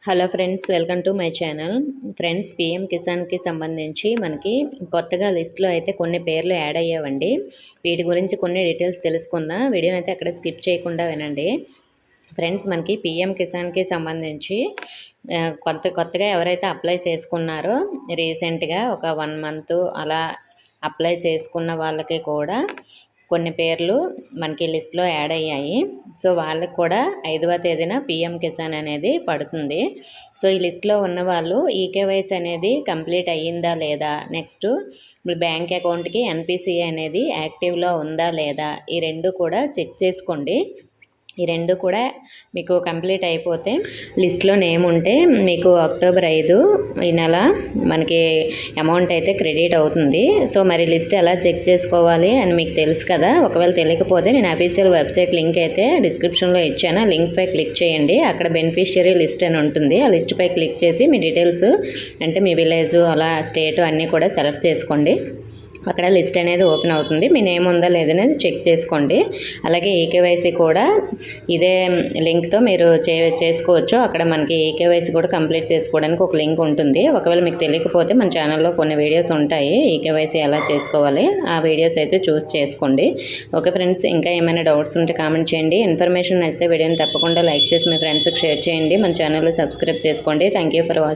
Hello friends, welcome to my channel. Friends, PM కిసాన్కి సంబంధించి మనకి కొత్తగా లిస్ట్లో అయితే కొన్ని పేర్లు యాడ్ అయ్యావండి. వీటి గురించి కొన్ని డీటెయిల్స్ తెలుసుకుందాం. వీడియోని అయితే అక్కడ స్కిప్ చేయకుండా వినండి. ఫ్రెండ్స్, మనకి పీఎం కిసాన్కి సంబంధించి కొత్తగా ఎవరైతే అప్లై చేసుకున్నారో రీసెంట్గా ఒక 1 మంత్ అలా అప్లై చేసుకున్న వాళ్ళకి కూడా కొన్ని పేర్లు మనకి లిస్ట్లో యాడ్ అయ్యాయి. సో వాళ్ళకి కూడా 5వ తేదీన పీఎం కిసాన్ అనేది పడుతుంది. సో ఈ లిస్ట్లో ఉన్న వాళ్ళు ఈకేవైసీ అనేది కంప్లీట్ అయ్యిందా లేదా, నెక్స్ట్ బ్యాంక్ అకౌంట్కి ఎన్పిసిఐ అనేది యాక్టివ్లో ఉందా లేదా, ఈ 2 కూడా చెక్ చేసుకోండి. ఈ 2 కూడా మీకు కంప్లీట్ అయిపోతే లిస్ట్లో నేమ్ ఉంటే మీకు అక్టోబర్ 5 ఈ నెల మనకి అమౌంట్ అయితే క్రెడిట్ అవుతుంది. సో మరి లిస్ట్ ఎలా చెక్ చేసుకోవాలి అని మీకు తెలుసు కదా. ఒకవేళ తెలియకపోతే నేను అఫీషియల్ వెబ్సైట్ లింక్ అయితే డిస్క్రిప్షన్లో ఇచ్చాను. ఆ లింక్పై క్లిక్ చేయండి. అక్కడ బెనిఫిషియరీ లిస్ట్ అని ఉంటుంది. ఆ లిస్ట్పై క్లిక్ చేసి మీ డీటెయిల్స్ అంటే మీ విలేజ్ అలా స్టేట్ అన్నీ కూడా సెలెక్ట్ చేసుకోండి. అక్కడ లిస్ట్ అనేది ఓపెన్ అవుతుంది. మీ నేమ్ ఉందా లేదనేది చెక్ చేసుకోండి. అలాగే ఈకేవైసీ కూడా ఇదే లింక్తో మీరు చేసుకోవచ్చు. అక్కడ మనకి ఈకేవైసీ కూడా కంప్లీట్ చేసుకోవడానికి ఒక లింక్ ఉంటుంది. ఒకవేళ మీకు తెలియకపోతే మన ఛానల్లో కొన్ని వీడియోస్ ఉంటాయి ఈకేవైసీ ఎలా చేసుకోవాలి. ఆ వీడియోస్ అయితే చూస్ చేసుకోండి. ఓకే ఫ్రెండ్స్, ఇంకా ఏమైనా డౌట్స్ ఉంటే కామెంట్ చేయండి. ఇన్ఫర్మేషన్ నచ్చితే వీడియోని తప్పకుండా లైక్ చేసి మీ ఫ్రెండ్స్కి షేర్ చేయండి. మన ఛానల్లో సబ్స్క్రైబ్ చేసుకోండి. Thank you for watching.